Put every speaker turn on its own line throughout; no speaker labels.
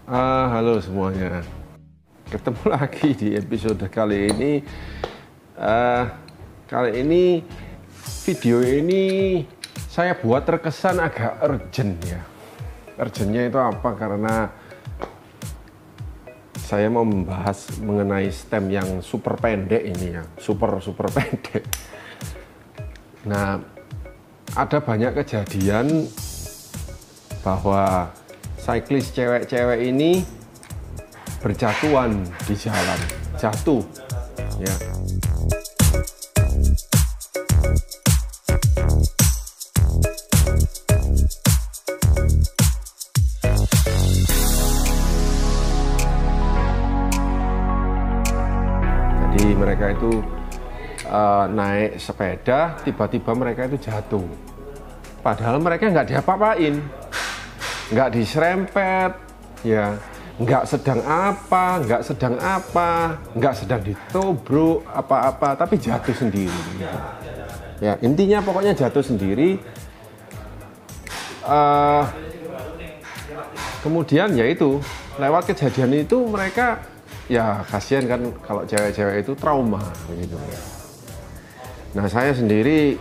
Halo semuanya, ketemu lagi di episode kali ini. Kali ini video ini saya buat terkesan agak urgent ya. Urgentnya itu apa? Karena saya mau membahas mengenai stem yang super pendek ini ya, super pendek. Nah, ada banyak kejadian bahwa cyclist cewek-cewek ini berjatuhan di jalan, jatuh ya. Jadi mereka itu naik sepeda, tiba-tiba mereka itu jatuh. Padahal mereka nggak diapa-apain, nggak diserempet, ya, nggak sedang apa, nggak sedang ditobruk apa-apa, tapi jatuh sendiri. Ya, intinya pokoknya jatuh sendiri. Kemudian ya itu, lewat kejadian itu mereka, ya kasihan kan kalau cewek-cewek itu trauma gitu. Nah, saya sendiri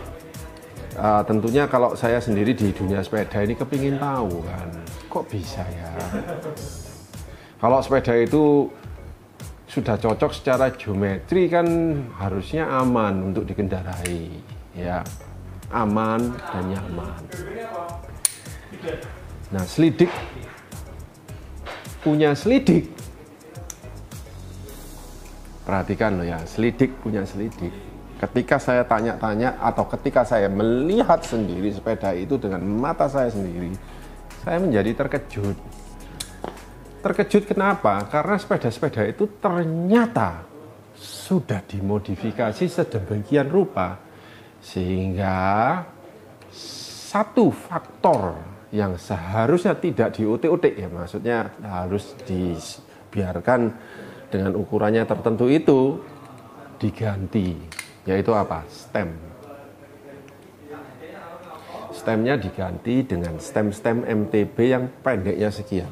tentunya kalau saya sendiri di dunia sepeda ini kepingin tahu kan, kok bisa ya? Kalau sepeda itu sudah cocok secara geometri kan harusnya aman untuk dikendarai, ya, aman dan nyaman. Nah, selidik punya selidik, perhatikan loh ya, selidik punya selidik. Ketika saya tanya-tanya atau ketika saya melihat sendiri sepeda itu dengan mata saya sendiri, saya menjadi terkejut. Terkejut kenapa? Karena sepeda-sepeda itu ternyata sudah dimodifikasi sedemikian rupa sehingga satu faktor yang seharusnya tidak diutik-utik, ya maksudnya harus dibiarkan dengan ukurannya tertentu itu diganti. Yaitu apa? Stem. Stemnya diganti dengan stem-stem MTB yang pendeknya sekian.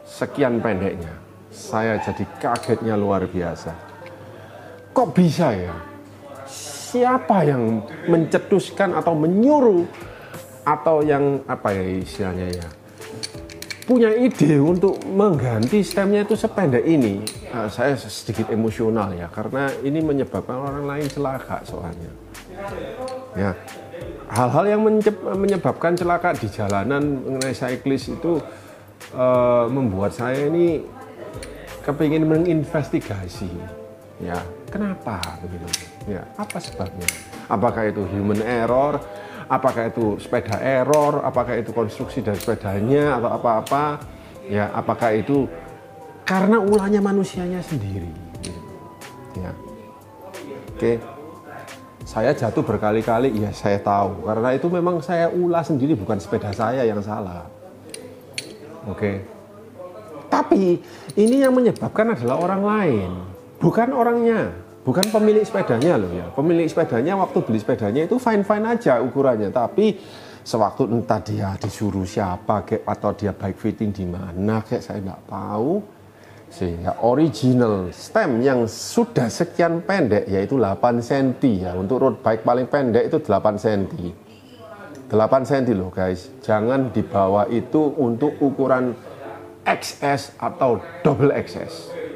Sekian pendeknya. Saya jadi kagetnya luar biasa. Kok bisa ya? Siapa yang mencetuskan atau menyuruh atau yang apa ya istilahnya ya? Punya ide untuk mengganti stemnya itu sependek ini. Saya sedikit emosional ya, karena ini menyebabkan orang lain celaka soalnya. Ya, hal-hal yang menyebabkan celaka di jalanan mengenai cyclist itu membuat saya ini kepingin menginvestigasi. Ya, kenapa begitu? Ya, apa sebabnya? Apakah itu human error? Apakah itu sepeda error, apakah itu konstruksi dari sepedanya atau apa-apa, ya, apakah itu karena ulahnya manusianya sendiri, ya. Oke, saya jatuh berkali-kali, ya saya tahu, karena itu memang saya ulah sendiri, bukan sepeda saya yang salah. Oke, tapi ini yang menyebabkan adalah orang lain, bukan orangnya. Bukan pemilik sepedanya loh ya. Pemilik sepedanya waktu beli sepedanya itu fine-fine aja ukurannya. Tapi sewaktu entah dia disuruh siapa kayak, atau dia bike fitting di mana kayak, saya nggak tahu. Sehingga original stem yang sudah sekian pendek yaitu 8 cm ya. Untuk road bike paling pendek itu 8 cm. 8 cm loh guys. Jangan dibawa itu untuk ukuran XS atau double XS.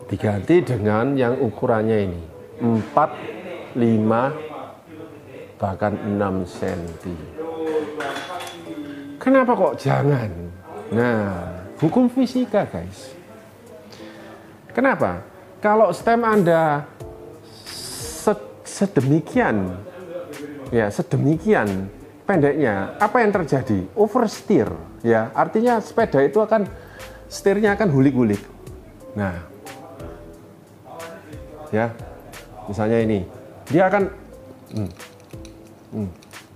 Diganti dengan yang ukurannya ini 4, 5, bahkan 6 cm. Kenapa kok jangan? Nah, hukum fisika guys. Kenapa? Kalau stem Anda sedemikian, ya sedemikian pendeknya, apa yang terjadi? Oversteer, ya. Artinya sepeda itu akan setirnya akan gulik-gulik. Nah, ya, misalnya ini, dia akan,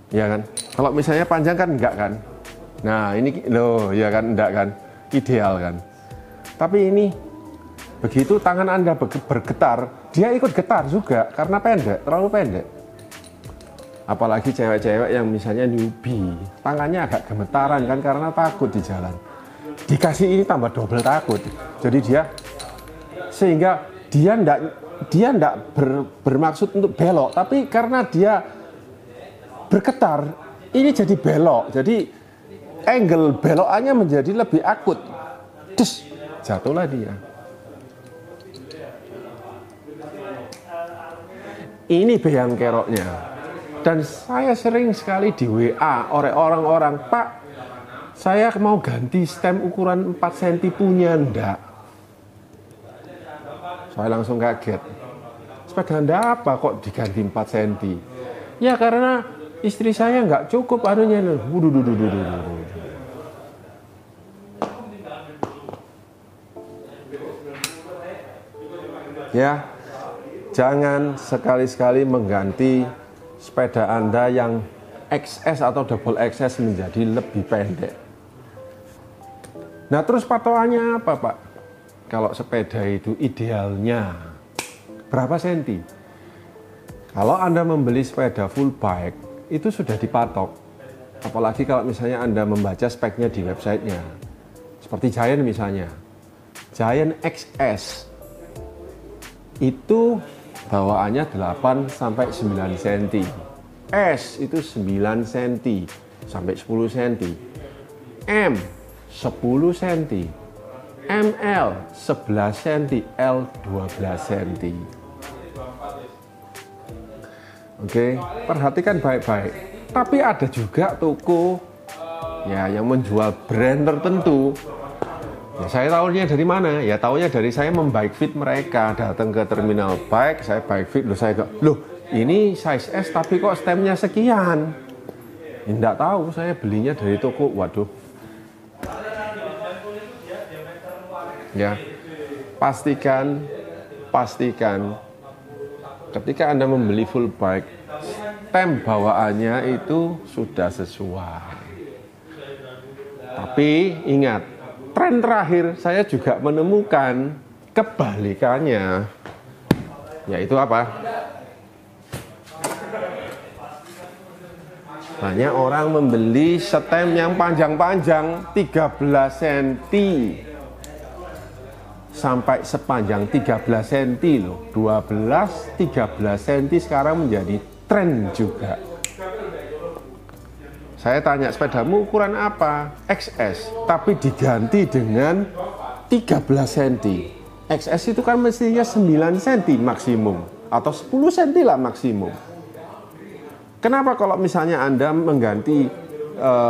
ya kan. Kalau misalnya panjang kan enggak kan. Nah ini loh, ya kan, enggak kan, ideal kan. Tapi ini begitu tangan Anda bergetar, dia ikut getar juga karena pendek, terlalu pendek. Apalagi cewek-cewek yang misalnya newbie, tangannya agak gemetaran kan karena takut di jalan. Dikasih ini tambah double takut. Jadi sehingga dia ndak bermaksud untuk belok, tapi karena dia bergetar, ini jadi belok. Jadi angle belokannya menjadi lebih akut. Terus jatuhlah dia. Ini beyang keroknya. Dan saya sering sekali di WA oleh orang-orang, Pak, saya mau ganti stem ukuran 4 cm punya ndak? Saya langsung kaget. Sepeda Anda apa kok diganti 4 cm? Ya karena istri saya nggak cukup anunya. Ya, jangan sekali-sekali mengganti sepeda Anda yang XS atau double XS menjadi lebih pendek. Nah terus patokannya apa Pak? Kalau sepeda itu idealnya berapa senti? Kalau Anda membeli sepeda full bike itu sudah dipatok. Apalagi kalau misalnya Anda membaca speknya di websitenya. Seperti Giant misalnya. Giant XS itu bawaannya 8 sampai 9 cm. S itu 9 cm sampai 10 cm. M 10 cm. ML 11 cm, L 12 cm. Oke, perhatikan baik-baik. Tapi ada juga toko ya yang menjual brand tertentu. Ya, saya tahunya dari mana? Ya tahunya dari saya membike fit mereka. Datang ke terminal bike, saya bike fit, loh ini size S tapi kok stemnya sekian? Tidak tahu, saya belinya dari toko. Waduh. Ya, pastikan ketika Anda membeli full bike, stem bawaannya itu sudah sesuai. Tapi ingat, tren terakhir saya juga menemukan kebalikannya, yaitu apa? Banyak orang membeli stem yang panjang-panjang 13 cm sampai sepanjang 13 cm loh. 12-13 cm sekarang menjadi tren juga. Saya tanya, sepedamu ukuran apa? XS, tapi diganti dengan 13 cm. XS itu kan mestinya 9 cm maksimum, atau 10 cm lah maksimum. Kenapa kalau misalnya Anda mengganti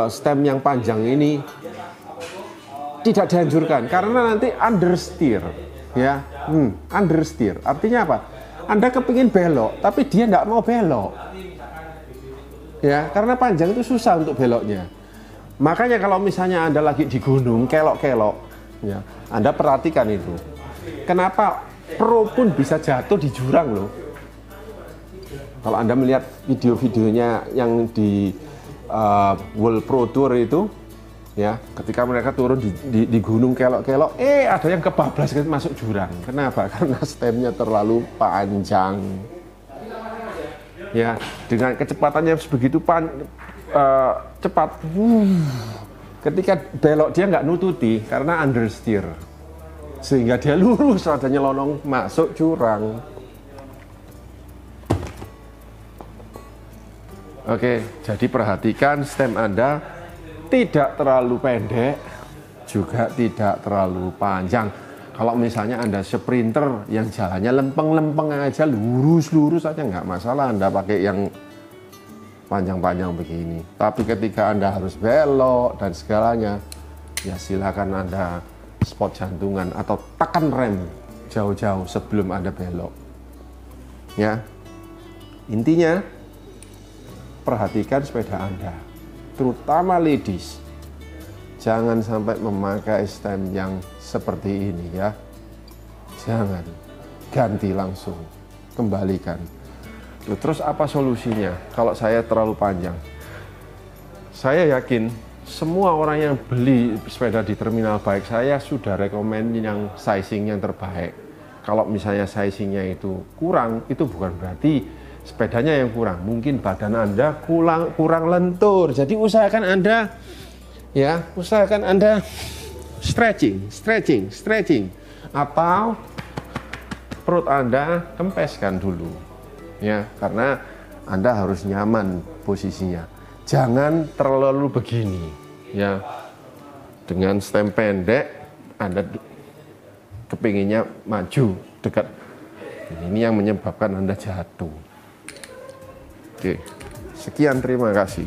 stem yang panjang ini tidak dianjurkan? Karena nanti understeer, ya, understeer. Artinya apa? Anda kepingin belok, tapi dia tidak mau belok. Ya, karena panjang itu susah untuk beloknya. Makanya kalau misalnya Anda lagi di gunung, kelok-kelok, ya, Anda perhatikan itu. Kenapa pro pun bisa jatuh di jurang loh. Kalau Anda melihat video-videonya yang di World Pro Tour itu, ya, ketika mereka turun di gunung kelok-kelok, ada yang kebablas masuk jurang. Kenapa? Karena stemnya terlalu panjang. Ya, dengan kecepatannya sebegitu cepat, ketika belok dia nggak nututi karena understeer, sehingga dia lurus ada nyelonong masuk jurang. Oke, jadi perhatikan stem Anda tidak terlalu pendek, juga tidak terlalu panjang. Kalau misalnya Anda sprinter yang jalannya lempeng-lempeng aja, lurus-lurus aja nggak masalah Anda pakai yang panjang-panjang begini. Tapi ketika Anda harus belok dan segalanya, ya silakan Anda spot jantungan atau tekan rem jauh-jauh sebelum Anda belok. Ya, intinya perhatikan sepeda Anda, terutama ladies. Jangan sampai memakai stem yang seperti ini ya. Jangan, ganti langsung, kembalikan. Terus apa solusinya kalau saya terlalu panjang? Saya yakin semua orang yang beli sepeda di terminal bike saya sudah rekomen yang sizing yang terbaik. Kalau misalnya sizingnya itu kurang, itu bukan berarti sepedanya yang kurang, mungkin badan Anda kurang lentur. Jadi usahakan Anda stretching atau perut Anda kempeskan dulu. Ya, karena Anda harus nyaman posisinya. Jangan terlalu begini, ya. Dengan stem pendek Anda kepinginnya maju dekat. Ini yang menyebabkan Anda jatuh. Oke, sekian, terima kasih.